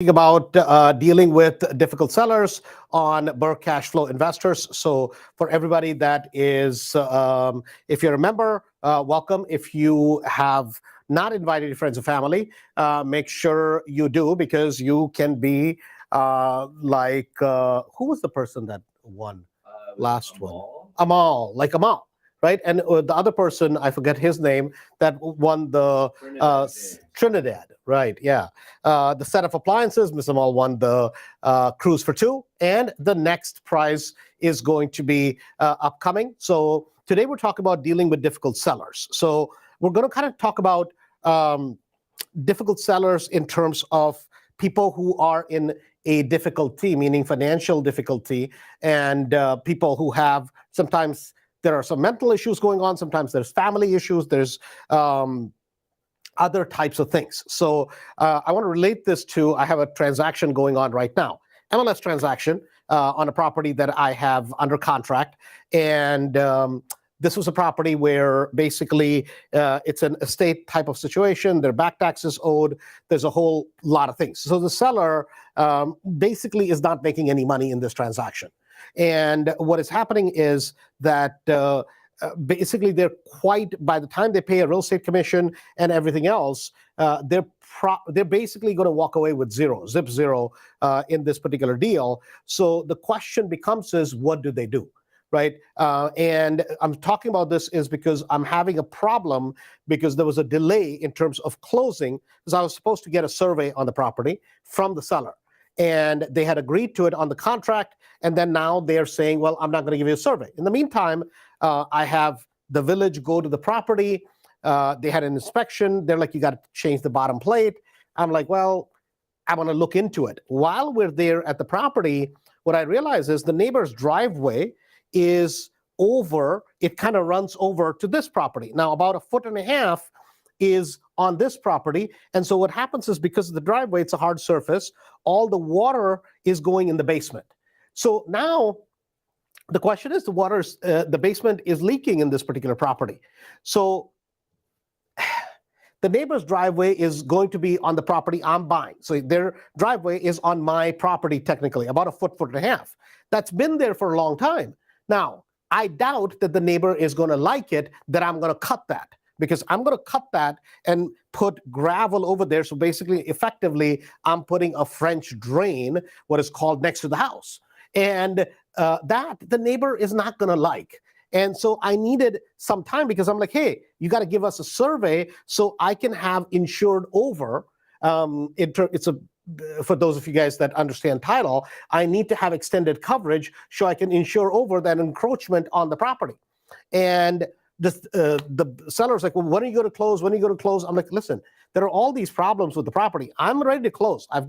About dealing with difficult sellers on Burke Cash Flow Investors. So, for everybody that is, if you're a member, welcome. If you have not invited your friends and family, make sure you do because you can be who was the person that won last one? Amal, like Amal. Right, and the other person, I forget his name, that won the Trinidad. Right, yeah. The set of appliances, Ms. Amal won the cruise for two, and the next prize is going to be upcoming. So today we're talking about dealing with difficult sellers. So we're going to kind of talk about difficult sellers in terms of people who are in a difficulty, meaning financial difficulty, and people who have sometimes there are some mental issues going on. Sometimes there's family issues. There's other types of things. So I want to relate this to, I have a transaction going on right now, MLS transaction on a property that I have under contract. And this was a property where basically it's an estate type of situation. There are back taxes owed. There's a whole lot of things. So the seller basically is not making any money in this transaction. And what is happening is that basically they're by the time they pay a real estate commission and everything else, they're basically going to walk away with zip zero in this particular deal. So the question becomes is, what do they do? Right. And I'm talking about this is because I'm having a problem because there was a delay in terms of closing because I was supposed to get a survey on the property from the seller. And they had agreed to it on the contract. And then now they're saying, well, I'm not going to give you a survey. In the meantime, I have the village go to the property. They had an inspection. They're like, you got to change the bottom plate. I'm like, well, I want to look into it. While we're there at the property, what I realize is the neighbor's driveway is over. It kind of runs over to this property. Now, about 1.5 feet is on this property. And so what happens is because of the driveway, it's a hard surface, all the water is going in the basement. So now the question is the basement is leaking in this particular property. So the neighbor's driveway is going to be on the property I'm buying. So their driveway is on my property technically, about 1.5 feet. That's been there for a long time. Now, I doubt that the neighbor is going to like it, that I'm going to cut that. Because I'm going to cut that and put gravel over there. So basically, effectively, I'm putting a French drain, what is called, next to the house. And that the neighbor is not going to like. And so I needed some time because I'm like, hey, you got to give us a survey so I can have insured over. For those of you guys that understand title, I need to have extended coverage so I can insure over that encroachment on the property. And the seller's like, well, when are you going to close? When are you going to close? I'm like, listen, there are all these problems with the property. I'm ready to close. I've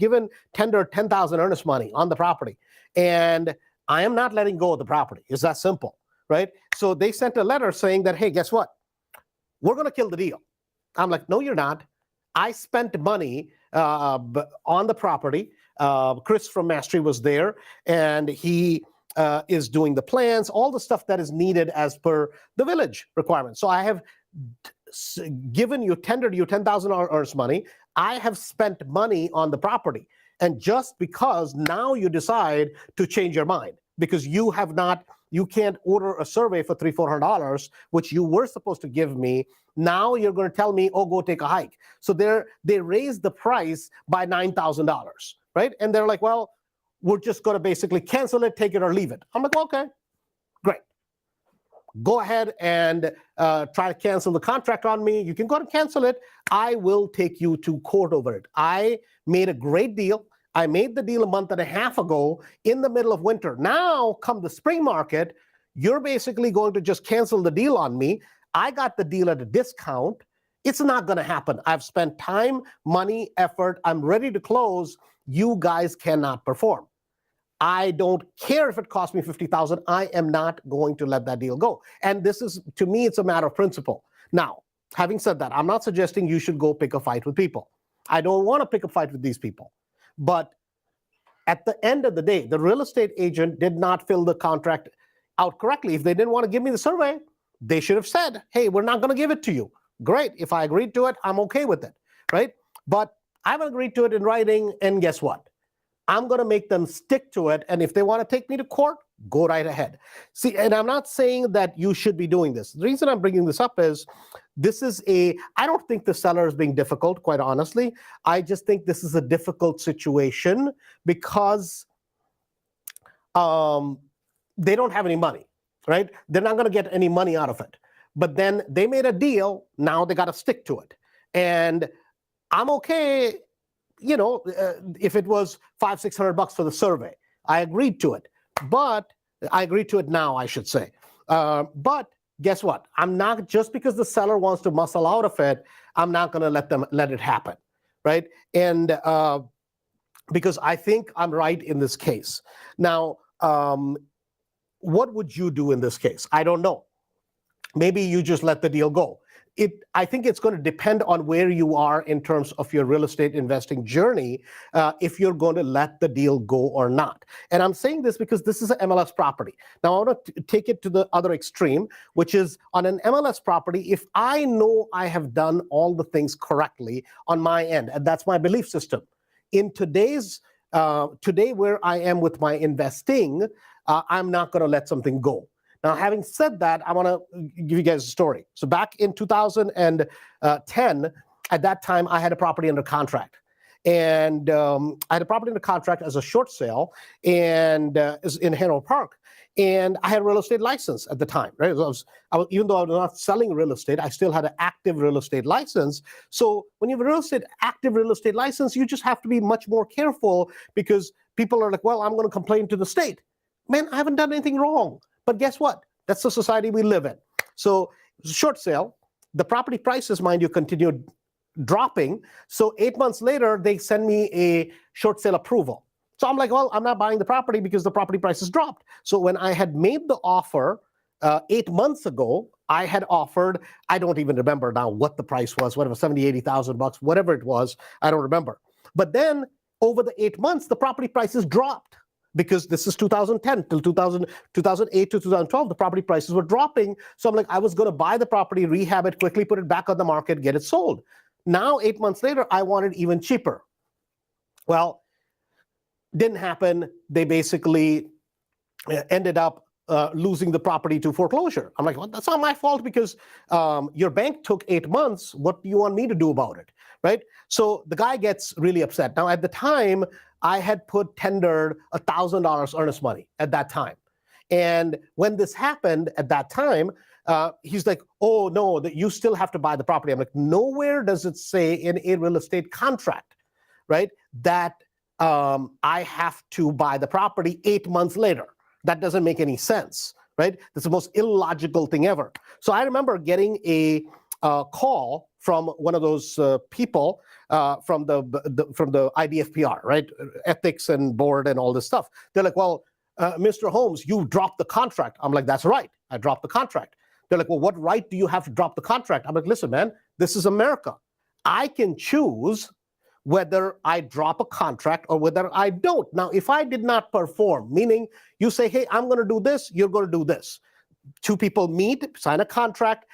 tendered 10,000 earnest money on the property, and I am not letting go of the property. It's that simple, right? So they sent a letter saying that, hey, guess what? We're going to kill the deal. I'm like, no, you're not. I spent money on the property. Chris from Mastery was there, and he is doing the plans, all the stuff that is needed as per the village requirements. So I have tendered you 10,000 earnest money. I have spent money on the property. And just because now you decide to change your mind, because you can't order a survey for $300-400, which you were supposed to give me. Now you're going to tell me, oh, go take a hike. So they raised the price by $9,000, right? And they're like, well, we're just going to basically cancel it, take it or leave it. I'm like, okay, great. Go ahead and try to cancel the contract on me. You can go and cancel it. I will take you to court over it. I made a great deal. I made the deal 1.5 months ago in the middle of winter. Now, come the spring market, you're basically going to just cancel the deal on me. I got the deal at a discount. It's not going to happen. I've spent time, money, effort. I'm ready to close. You guys cannot perform. I don't care if it costs me $50,000. I am not going to let that deal go. And this is, to me, it's a matter of principle. Now, having said that, I'm not suggesting you should go pick a fight with people. I don't want to pick a fight with these people. But at the end of the day, the real estate agent did not fill the contract out correctly. If they didn't want to give me the survey, they should have said, hey, we're not going to give it to you. Great. If I agreed to it, I'm okay with it, right? But I've agreed to it in writing, and guess what? I'm going to make them stick to it. And if they want to take me to court, go right ahead. See, and I'm not saying that you should be doing this. The reason I'm bringing this up is I don't think the seller is being difficult, quite honestly. I just think this is a difficult situation because they don't have any money, right? They're not going to get any money out of it. But then they made a deal. Now they got to stick to it. And I'm okay, if it was $500-600 for the survey. I agreed to it. But I agreed to it now, I should say. But guess what? I'm not, just because the seller wants to muscle out of it, I'm not going to let it happen, right? And because I think I'm right in this case. Now, what would you do in this case? I don't know. Maybe you just let the deal go. I think it's going to depend on where you are in terms of your real estate investing journey, if you're going to let the deal go or not. And I'm saying this because this is an MLS property. Now, I want to take it to the other extreme, which is on an MLS property, if I know I have done all the things correctly on my end, and that's my belief system. In today where I am with my investing, I'm not going to let something go. Now, having said that, I want to give you guys a story. So back in 2010, at that time, I had a property under contract. And I had a property under contract as a short sale and in Hanover Park. And I had a real estate license at the time, right? Even though I was not selling real estate, I still had an active real estate license. So when you have an active real estate license, you just have to be much more careful because people are like, well, I'm going to complain to the state. Man, I haven't done anything wrong. But guess what? That's the society we live in. So short sale, the property prices, mind you, continued dropping. So 8 months later, they send me a short sale approval. So I'm like, well, I'm not buying the property because the property prices dropped. So when I had made the offer 8 months ago, I had offered, I don't even remember now what the price was, whatever, $70,000-80,000, whatever it was, I don't remember. But then over the 8 months, the property prices dropped. Because this is 2010 till 2008 to 2012, the property prices were dropping. So I'm like, I was going to buy the property, rehab it, quickly put it back on the market, get it sold. Now, 8 months later, I want it even cheaper. Well, didn't happen. They basically ended up losing the property to foreclosure. I'm like, well, that's not my fault because your bank took 8 months. What do you want me to do about it, right? So the guy gets really upset. Now, at the time, I had tendered $1,000 earnest money at that time. And when this happened at that time, he's like, oh, no, that you still have to buy the property. I'm like, nowhere does it say in a real estate contract, right, that I have to buy the property 8 months later. That doesn't make any sense, right? That's the most illogical thing ever. So I remember getting a call from one of those people from the IBFPR, right? Ethics and board and all this stuff. They're like, well, Mr. Holmes, you dropped the contract. I'm like, that's right. I dropped the contract. They're like, well, what right do you have to drop the contract? I'm like, listen, man, this is America. I can choose whether I drop a contract or whether I don't. Now, if I did not perform, meaning you say, hey, I'm going to do this, you're going to do this. Two people meet, sign a contract,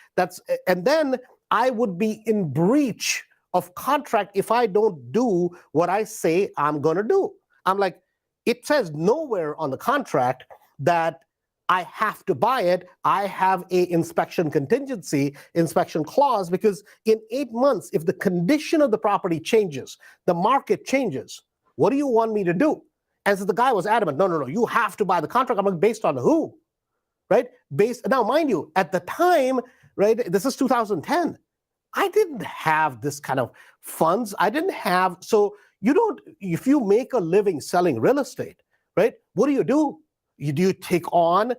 and then I would be in breach of contract if I don't do what I say I'm going to do. I'm like, it says nowhere on the contract that I have to buy it. I have a inspection clause, because in 8 months, if the condition of the property changes, the market changes, what do you want me to do? And so the guy was adamant, no, you have to buy the contract. I'm like, based on who? Right? Now, mind you, at the time, right, this is 2010. I didn't have this kind of funds. So if you make a living selling real estate, right, what do? You take on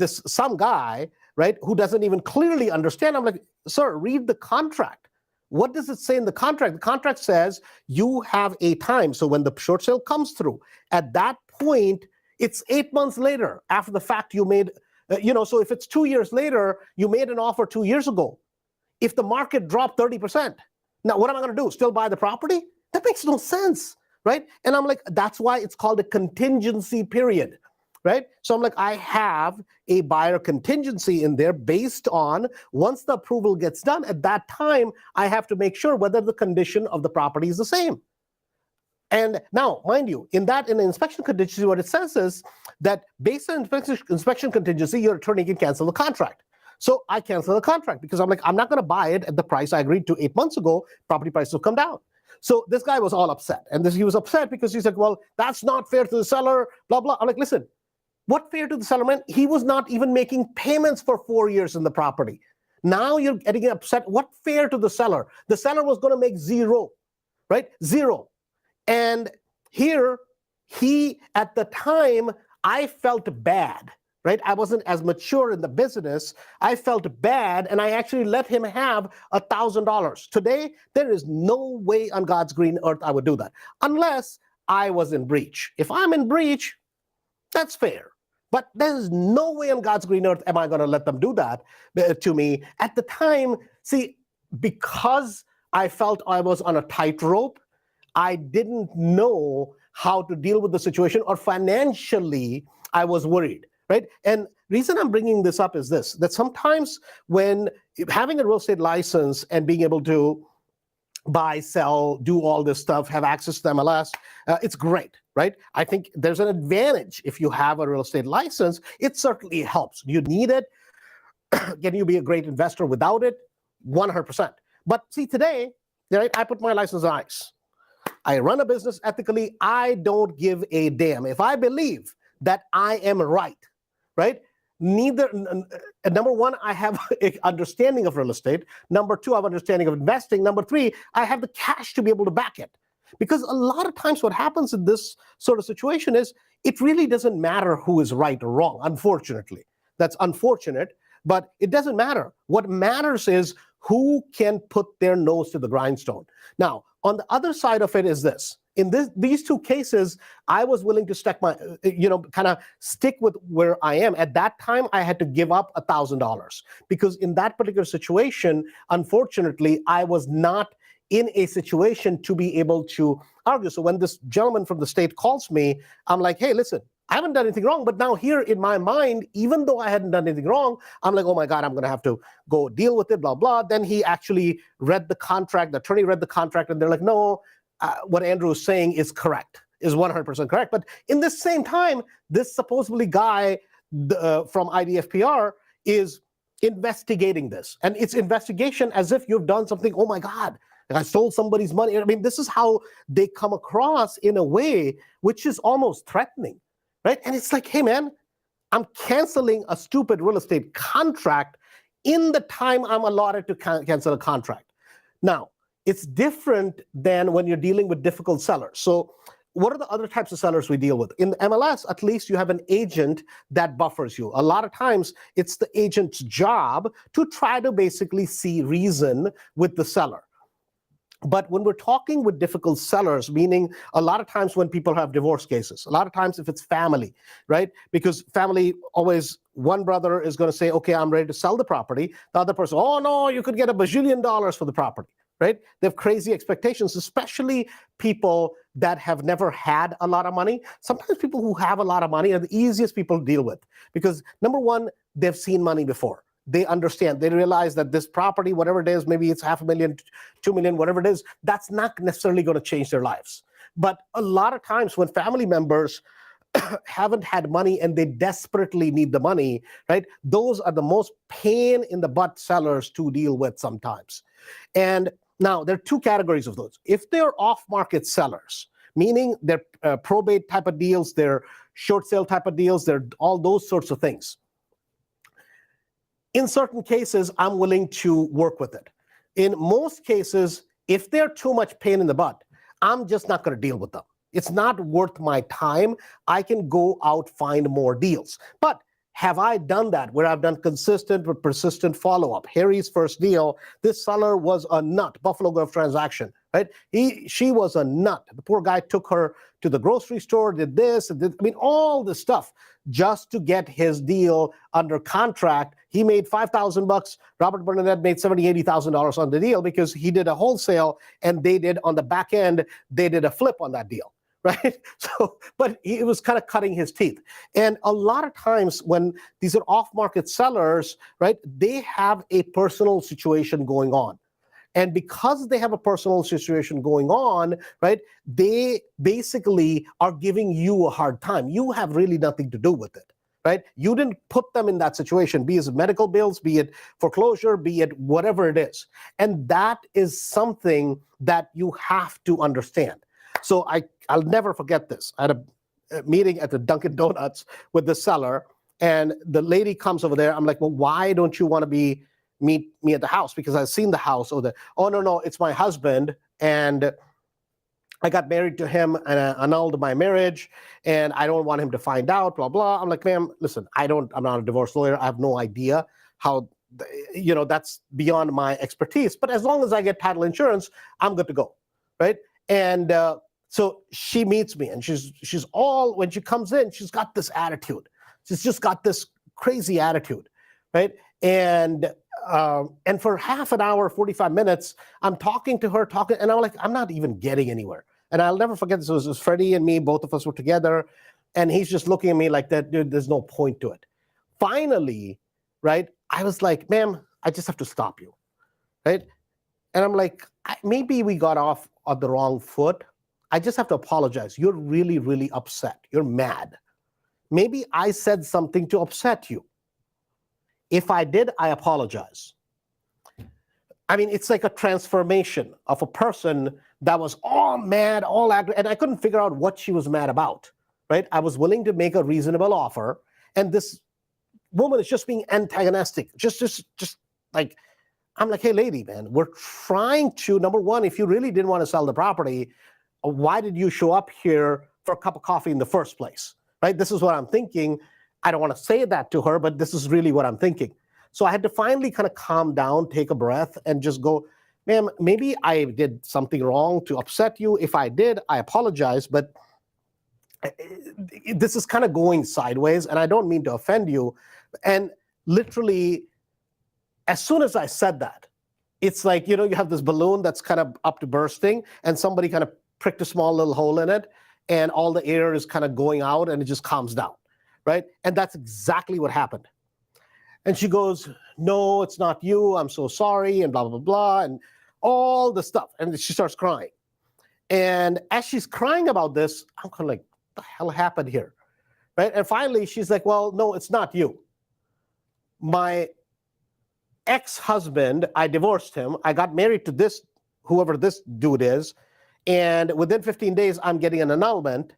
some guy, right, who doesn't even clearly understand. I'm like, sir, read the contract. What does it say in the contract? The contract says you have a time. So when the short sale comes through, at that point, it's 8 months later after the fact you made, so if it's 2 years later, you made an offer 2 years ago. If the market dropped 30%, now what am I going to do? Still buy the property? That makes no sense, right? And I'm like, that's why it's called a contingency period. right? So I'm like, I have a buyer contingency in there based on once the approval gets done, at that time, I have to make sure whether the condition of the property is the same. And now, mind you, in the inspection contingency, what it says is that based on inspection contingency, your attorney can cancel the contract. So I cancel the contract because I'm like, I'm not going to buy it at the price I agreed to 8 months ago. Property prices will come down. So this guy was all upset. And he was upset because he said, well, that's not fair to the seller, blah, blah. I'm like, listen, what fair to the seller, man? He was not even making payments for 4 years in the property. Now you're getting upset. What fair to the seller? The seller was going to make zero, right? Zero. And here, at the time, I felt bad, right? I wasn't as mature in the business. I felt bad, and I actually let him have $1,000. Today, there is no way on God's green earth I would do that, unless I was in breach. If I'm in breach, that's fair. But there's no way on God's green earth am I going to let them do that to me. At the time, see, because I felt I was on a tightrope, I didn't know how to deal with the situation, or financially, I was worried, right? And reason I'm bringing this up is this, that sometimes when having a real estate license and being able to buy, sell, do all this stuff, have access to MLS, it's great, right? I think there's an advantage if you have a real estate license. It certainly helps. You need it. Can you be a great investor without it? 100%. But see, today, right, I put my license on ice. I run a business ethically. I don't give a damn. If I believe that I am right? Number one, I have an understanding of real estate. Number two, I have an understanding of investing. Number three, I have the cash to be able to back it. Because a lot of times what happens in this sort of situation is it really doesn't matter who is right or wrong, unfortunately. That's unfortunate, but it doesn't matter. What matters is who can put their nose to the grindstone. Now, on the other side of it is this. In these two cases, I was willing to stick with where I am. At that time, I had to give up $1,000 because in that particular situation, unfortunately, I was not in a situation to be able to argue. So when this gentleman from the state calls me, I'm like, hey, listen, I haven't done anything wrong. But now here in my mind, even though I hadn't done anything wrong, I'm like, oh my God, I'm going to have to go deal with it, blah, blah. Then he actually read the contract. The attorney read the contract, and they're like, no, what Andrew is saying is correct, is 100% correct. But in the same time, this supposedly guy from IDFPR is investigating this. And it's investigation as if you've done something, oh my God, I stole somebody's money. I mean, this is how they come across in a way which is almost threatening, right? And it's like, hey, man, I'm canceling a stupid real estate contract in the time I'm allotted to cancel a contract. Now, it's different than when you're dealing with difficult sellers. So what are the other types of sellers we deal with? In MLS, at least you have an agent that buffers you. A lot of times, it's the agent's job to try to basically see reason with the seller. But when we're talking with difficult sellers, meaning a lot of times when people have divorce cases, a lot of times if it's family, right? Because family always, one brother is going to say, okay, I'm ready to sell the property. The other person, oh no, you could get $1 bajillion for the property, right? They have crazy expectations, especially people that have never had a lot of money. Sometimes people who have a lot of money are the easiest people to deal with because number one, they've seen money before. They understand, they realize that this property, whatever it is, maybe it's $500,000, $2 million, whatever it is, that's not necessarily going to change their lives. But a lot of times when family members haven't had money and they desperately need the money, right? Those are the most pain in the butt sellers to deal with sometimes. And now there are two categories of those. If they're off-market sellers, meaning they're probate type of deals, they're short sale type of deals, they're all those sorts of things. In certain cases, I'm willing to work with it. In most cases, if they're too much pain in the butt, I'm just not going to deal with them. It's not worth my time. I can go out, find more deals. But have I done that where I've done consistent but persistent follow-up? Harry's first deal, this seller was a nut, Buffalo Grove transaction, right? She was a nut. The poor guy took her to the grocery store, did this, all this stuff just to get his deal under contract. He made $5,000. Robert Bernadette made $70,000, $80,000 on the deal because he did a wholesale and they did on the back end, they did a flip on that deal, right? So, but he was kind of cutting his teeth. And a lot of times when these are off-market sellers, right, they have a personal situation going on. And because they have a personal situation going on, right, they basically are giving you a hard time. You have really nothing to do with it, right? You didn't put them in that situation, be it medical bills, be it foreclosure, be it whatever it is. And that is something that you have to understand. So I'll never forget this. I had a meeting at the Dunkin' Donuts with the seller, and the lady comes over there. I'm like, well, why don't you want to meet me at the house? Because I've seen the house. Oh, no, it's my husband, and I got married to him and I annulled my marriage, and I don't want him to find out, blah, blah. I'm like, ma'am, listen, I'm not a divorce lawyer. I have no idea how, that's beyond my expertise. But as long as I get title insurance, I'm good to go, right? And so she meets me, and she's all, when she comes in, she's got this attitude. She's just got this crazy attitude, right? And for half an hour, 45 minutes, I'm talking to her, and I'm like, I'm not even getting anywhere. And I'll never forget this. It was Freddie and me, both of us were together, and he's just looking at me like that, dude, there's no point to it. Finally, right, I was like, ma'am, I just have to stop you, right? And I'm like, maybe we got off on the wrong foot. I just have to apologize. You're really, really upset. You're mad. Maybe I said something to upset you. If I did, I apologize. I mean, it's like a transformation of a person that was all mad, all angry, and I couldn't figure out what she was mad about, right? I was willing to make a reasonable offer, and this woman is just being antagonistic, just like, I'm like, hey, lady, man, we're trying to, number one, if you really didn't want to sell the property, why did you show up here for a cup of coffee in the first place, right? This is what I'm thinking. I don't want to say that to her, but this is really what I'm thinking. So I had to finally kind of calm down, take a breath, and just go, ma'am, maybe I did something wrong to upset you. If I did, I apologize, but this is kind of going sideways, and I don't mean to offend you. And literally, as soon as I said that, it's like, you have this balloon that's kind of up to bursting, and somebody kind of pricked a small little hole in it, and all the air is kind of going out, and it just calms down, right? And that's exactly what happened. And she goes, no, it's not you. I'm so sorry, and blah, blah, blah, and all the stuff. And she starts crying. And as she's crying about this, I'm kind of like, what the hell happened here, right? And finally, she's like, well, no, it's not you. My ex-husband, I divorced him. I got married to this, whoever this dude is. And within 15 days, I'm getting an annulment.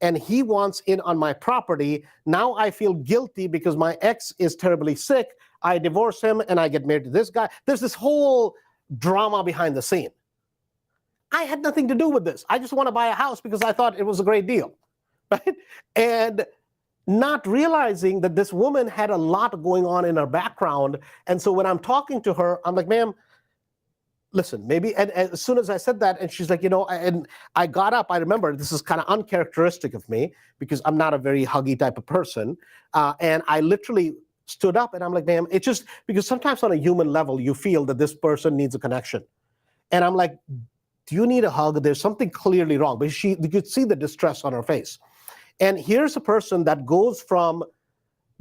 And he wants in on my property. Now I feel guilty because my ex is terribly sick. I divorce him and I get married to this guy. There's this whole drama behind the scene. I had nothing to do with this. I just want to buy a house because I thought it was a great deal, right? And not realizing that this woman had a lot going on in her background. And so when I'm talking to her, I'm like, ma'am, listen, maybe, and as soon as I said that, and she's like, and I got up, I remember, this is kind of uncharacteristic of me because I'm not a very huggy type of person. And I literally stood up and I'm like, ma'am, it's just because sometimes on a human level, you feel that this person needs a connection. And I'm like, do you need a hug? There's something clearly wrong. But you could see the distress on her face. And here's a person that goes from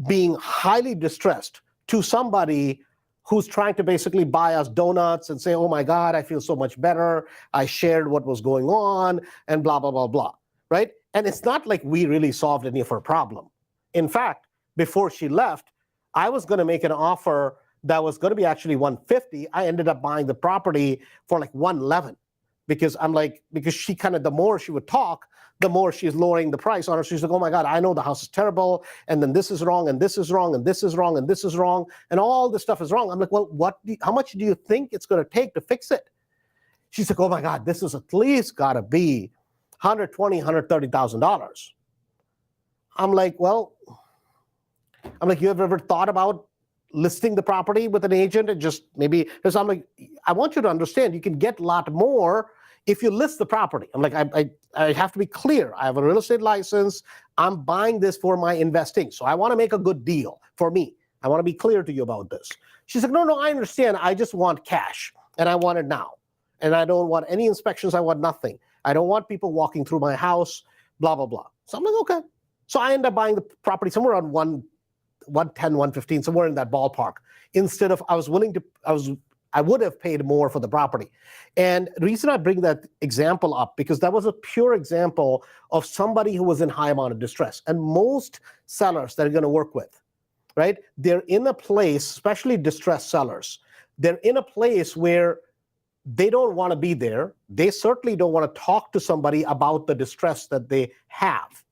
being highly distressed to somebody who's trying to basically buy us donuts and say, oh my God, I feel so much better. I shared what was going on and blah, blah, blah, blah, right? And it's not like we really solved any of her problem. In fact, before she left, I was gonna make an offer that was gonna be actually $150. I ended up buying the property for like $111 because because she kind of, the more she would talk, the more she's lowering the price on her. She's like, oh my God, I know the house is terrible, and then this is wrong, and this is wrong, and this is wrong, and this is wrong, and all this stuff is wrong. I'm like, well, how much do you think it's going to take to fix it? She's like, oh my God, this is at least got to be $120,000, $130,000. I'm like, you have ever thought about listing the property with an agent and just maybe, because I'm like, I want you to understand, you can get a lot more if you list the property. I'm like, I have to be clear. I have a real estate license. I'm buying this for my investing. So I want to make a good deal for me. I want to be clear to you about this. She's like, no, I understand. I just want cash and I want it now. And I don't want any inspections. I want nothing. I don't want people walking through my house, blah, blah, blah. So I'm like, okay. So I end up buying the property somewhere around 110, 115, somewhere in that ballpark. Instead of, I would have paid more for the property. And the reason I bring that example up, because that was a pure example of somebody who was in high amount of distress. And most sellers that are going to work with, right, they're in a place, especially distressed sellers, they're in a place where they don't want to be there. They certainly don't want to talk to somebody about the distress that they have.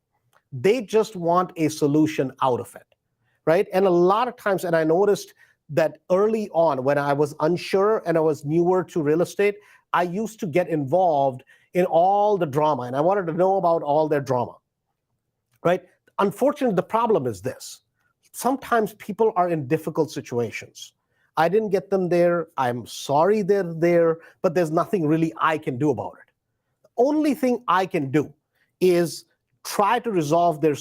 They just want a solution out of it, right? And a lot of times, and I noticed that early on when I was unsure and I was newer to real estate, I used to get involved in all the drama, and I wanted to know about all their drama, right? Unfortunately, the problem is this. Sometimes people are in difficult situations. I didn't get them there. I'm sorry they're there, but there's nothing really I can do about it. The only thing I can do is try to resolve their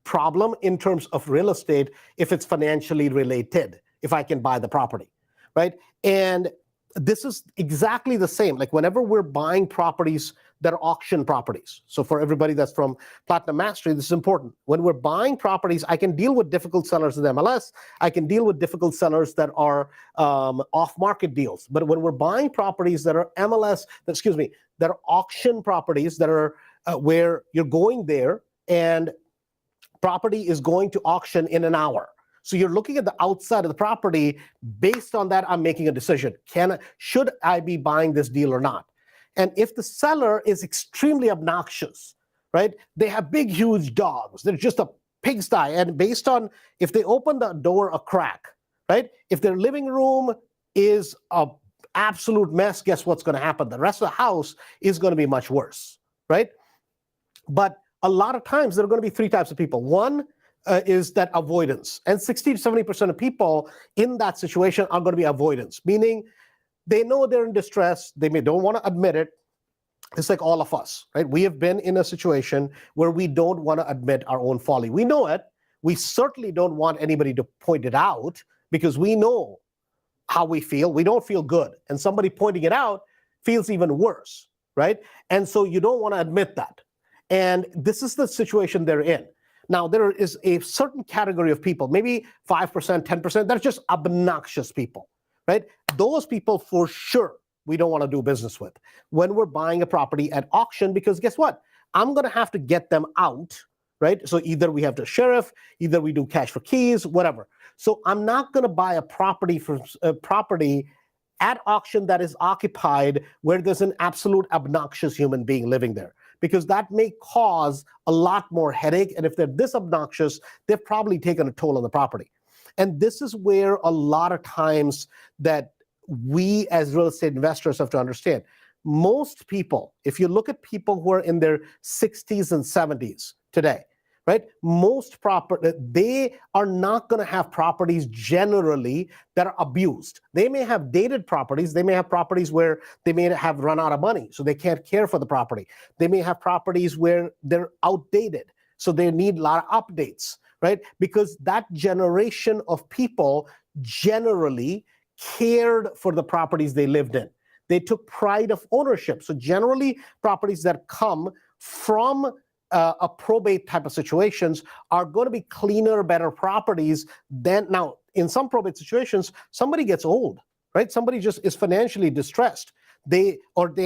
problem in terms of real estate if it's financially related, if I can buy the property, right? And this is exactly the same. Like whenever we're buying properties that are auction properties. So for everybody that's from Platinum Mastery, this is important. When we're buying properties, I can deal with difficult sellers in MLS. I can deal with difficult sellers that are off-market deals. But when we're buying properties that are that are auction properties that are where you're going there and property is going to auction in an hour. So you're looking at the outside of the property. Based on that, I'm making a decision. Should I be buying this deal or not? And if the seller is extremely obnoxious, right? They have big, huge dogs. They're just a pigsty. And based on if they open the door a crack, right? If their living room is a absolute mess, guess what's going to happen? The rest of the house is going to be much worse, right? But a lot of times there are going to be three types of people. One is that avoidance. And 60 to 70% of people in that situation are going to be avoidance, meaning they know they're in distress. They don't want to admit it. It's like all of us, right? We have been in a situation where we don't want to admit our own folly. We know it. We certainly don't want anybody to point it out because we know how we feel. We don't feel good. And somebody pointing it out feels even worse, right? And so you don't want to admit that. And this is the situation they're in. Now, there is a certain category of people, maybe 5%, 10%, they're just obnoxious people, right? Those people, for sure, we don't want to do business with when we're buying a property at auction, because guess what? I'm going to have to get them out, right? So either we have the sheriff, either we do cash for keys, whatever. So I'm not going to buy a property at auction that is occupied where there's an absolute obnoxious human being living there, because that may cause a lot more headache. And if they're this obnoxious, they've probably taken a toll on the property. And this is where a lot of times that we as real estate investors have to understand. Most people, if you look at people who are in their 60s and 70s today, right? They are not going to have properties generally that are abused. They may have dated properties. They may have properties where they may have run out of money, so they can't care for the property. They may have properties where they're outdated, so they need a lot of updates, right? Because that generation of people generally cared for the properties they lived in. They took pride of ownership. So generally, properties that come from a probate type of situations are going to be cleaner, better properties than now. In some probate situations, somebody gets old, right? Somebody just is financially distressed. They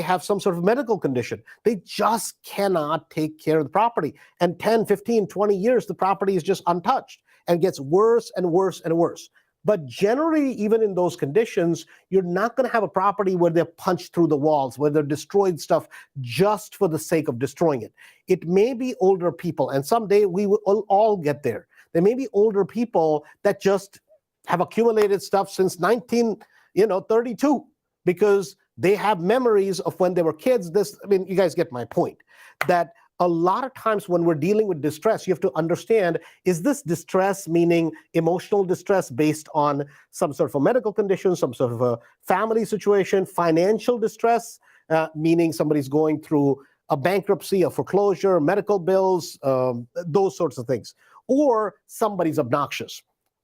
have some sort of medical condition. They just cannot take care of the property. And 10, 15, 20 years, the property is just untouched and gets worse and worse and worse. But generally, even in those conditions, you're not going to have a property where they're punched through the walls, where they're destroyed stuff just for the sake of destroying it. It may be older people, and someday we will all get there. There may be older people that just have accumulated stuff since 1932 because they have memories of when they were kids. You guys get my point. That a lot of times when we're dealing with distress, you have to understand, is this distress meaning emotional distress based on some sort of a medical condition, some sort of a family situation, financial distress, meaning somebody's going through a bankruptcy, a foreclosure, medical bills, those sorts of things, or somebody's obnoxious.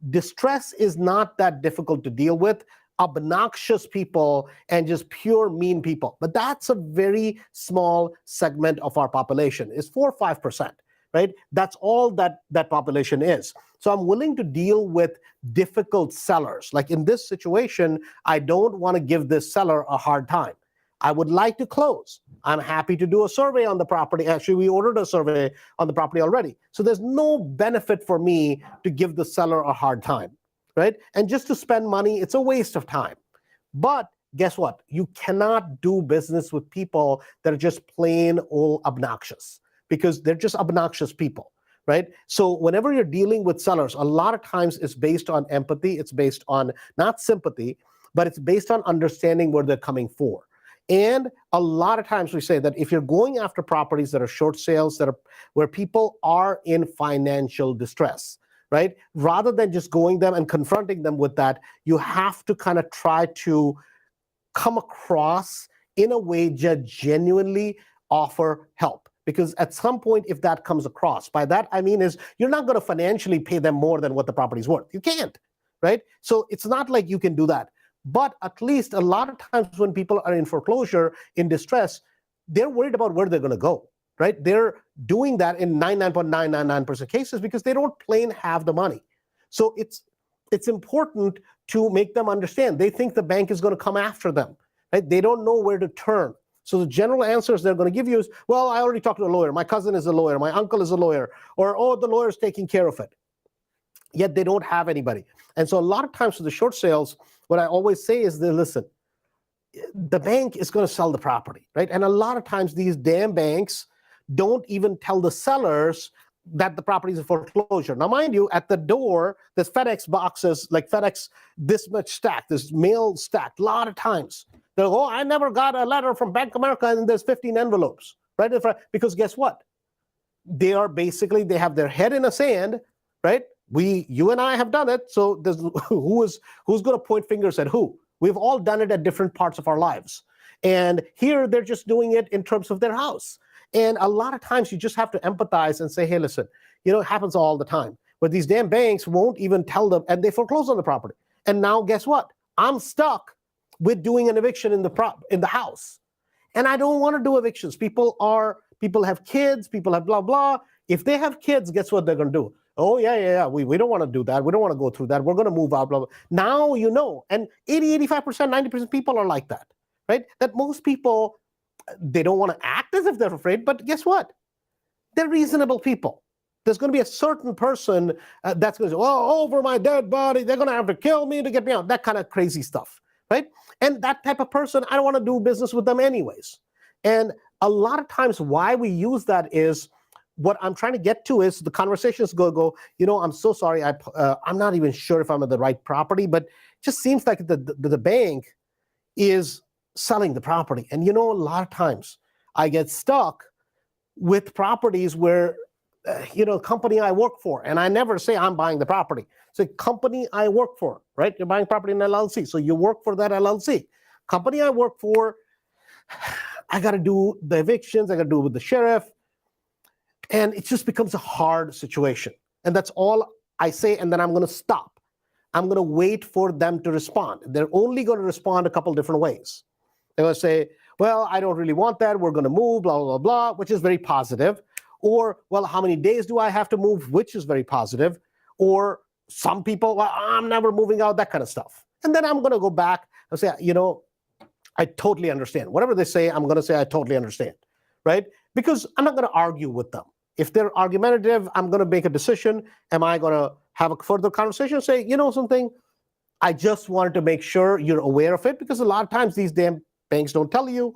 Distress is not that difficult to deal with obnoxious people and just pure mean people. But that's a very small segment of our population. It's 4 or 5%, right? That's all that population is. So I'm willing to deal with difficult sellers. Like in this situation, I don't want to give this seller a hard time. I would like to close. I'm happy to do a survey on the property. Actually, we ordered a survey on the property already. So there's no benefit for me to give the seller a hard time, right? And just to spend money, it's a waste of time. But guess what? You cannot do business with people that are just plain old obnoxious, because they're just obnoxious people, right? So whenever you're dealing with sellers, a lot of times it's based on empathy. It's based on not sympathy, but it's based on understanding where they're coming for. And a lot of times we say that if you're going after properties that are short sales, that are where people are in financial distress, right? Rather than just going them and confronting them with that, you have to kind of try to come across in a way that genuinely offer help. Because at some point, if that comes across, by that I mean is you're not going to financially pay them more than what the property's worth. You can't, right? So it's not like you can do that. But at least a lot of times when people are in foreclosure, in distress, they're worried about where they're going to go, right? They're doing that in 99.999% cases because they don't plain have the money. So it's important to make them understand. They think the bank is going to come after them, right? They don't know where to turn. So the general answers they're going to give you is, well, I already talked to a lawyer. My cousin is a lawyer. My uncle is a lawyer. Or, oh, the lawyer's taking care of it. Yet they don't have anybody. And so a lot of times for the short sales, what I always say is that, listen, the bank is going to sell the property, right? And a lot of times these damn banks don't even tell the sellers that the property is a foreclosure. Now, mind you, at the door, there's FedEx boxes, like FedEx, this much stacked, this mail stacked, a lot of times. They'll go, oh, I never got a letter from Bank of America, and there's 15 envelopes, right? Because guess what? They are basically, they have their head in the sand, right? You and I have done it, so there's who's going to point fingers at who? We've all done it at different parts of our lives. And here they're just doing it in terms of their house. And a lot of times you just have to empathize and say, hey, listen, it happens all the time. But these damn banks won't even tell them, and they foreclose on the property. And now guess what? I'm stuck with doing an eviction in the house. And I don't want to do evictions. People have kids, people have blah, blah. If they have kids, guess what they're going to do? Oh, yeah. We don't want to do that. We don't want to go through that. We're going to move out, blah, blah. Now you know. And 80, 85%, 90% people are like that, right? That most people, they don't want to act as if they're afraid, but guess what? They're reasonable people. There's going to be a certain person that's going to say, oh, over my dead body, they're going to have to kill me to get me out. That kind of crazy stuff, right? And that type of person, I don't want to do business with them anyways. And a lot of times why we use that is, what I'm trying to get to is the conversations go, I'm so sorry. I'm not even sure if I'm at the right property, but it just seems like the bank is selling the property. And a lot of times I get stuck with properties where, company I work for, and I never say I'm buying the property. It's a company I work for, right? You're buying property in LLC. So you work for that LLC. Company I work for, I got to do the evictions. I got to do it with the sheriff. And it just becomes a hard situation. And that's all I say, and then I'm going to stop. I'm going to wait for them to respond. They're only going to respond a couple different ways. They're going to say, well, I don't really want that. We're going to move, blah, blah, blah, which is very positive. Or, well, how many days do I have to move, which is very positive. Or some people, well, I'm never moving out, that kind of stuff. And then I'm going to go back and say, I totally understand. Whatever they say, I'm going to say, I totally understand, right? Because I'm not going to argue with them. If they're argumentative, I'm going to make a decision. Am I going to have a further conversation? Say, something, I just wanted to make sure you're aware of it, because a lot of times these damn banks don't tell you,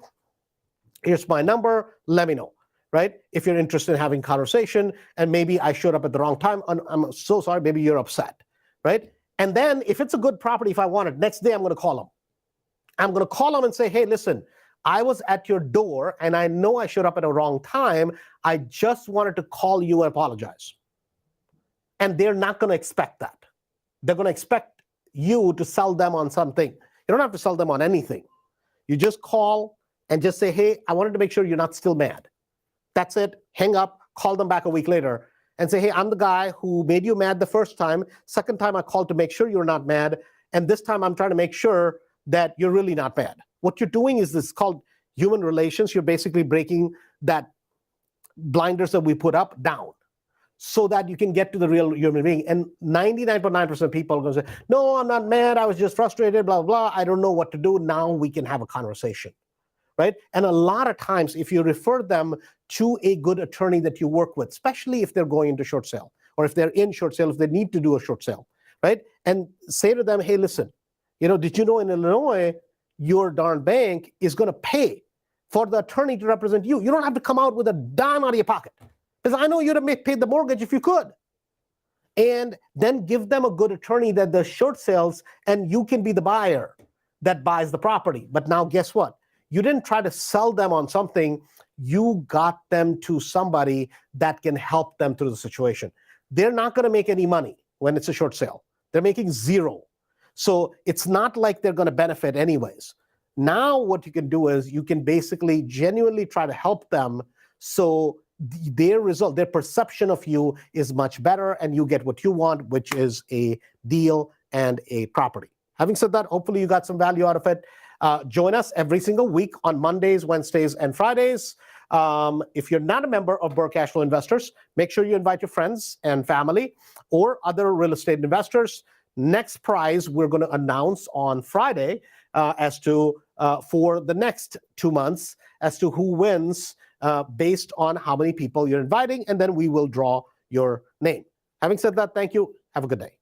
here's my number, let me know, right? If you're interested in having conversation, and maybe I showed up at the wrong time, I'm so sorry, maybe you're upset, right? And then if it's a good property, if I want it, next day I'm going to call them. I'm going to call them and say, hey, listen, I was at your door and I know I showed up at a wrong time. I just wanted to call you and apologize. And they're not going to expect that. They're going to expect you to sell them on something. You don't have to sell them on anything. You just call and just say, hey, I wanted to make sure you're not still mad. That's it. Hang up, call them back a week later and say, hey, I'm the guy who made you mad the first time. Second time I called to make sure you're not mad. and this time I'm trying to make sure that you're really not bad. What you're doing is this called human relations. You're basically breaking that blinders that we put up down so that you can get to the real human being. And 99.9% of people are going to say, no, I'm not mad. I was just frustrated, blah, blah. I don't know what to do. Now we can have a conversation, right? And a lot of times, if you refer them to a good attorney that you work with, especially if they're going into short sale or if they're in short sale, if they need to do a short sale, right? And say to them, hey, listen, did you know in Illinois, your darn bank is going to pay for the attorney to represent you? You don't have to come out with a dime out of your pocket, because I know you'd have paid the mortgage if you could. And then give them a good attorney that does short sales, and you can be the buyer that buys the property. But now guess what? You didn't try to sell them on something. You got them to somebody that can help them through the situation. They're not going to make any money when it's a short sale. They're making zero. So it's not like they're going to benefit anyways. Now what you can do is you can basically genuinely try to help them so their result, their perception of you is much better, and you get what you want, which is a deal and a property. Having said that, hopefully you got some value out of it. Join us every single week on Mondays, Wednesdays, and Fridays. If you're not a member of Burr Cashflow Investors, make sure you invite your friends and family or other real estate investors. Next prize we're going to announce on Friday as to for the next 2 months as to who wins based on how many people you're inviting, and then we will draw your name. Having said that, thank you. Have a good day.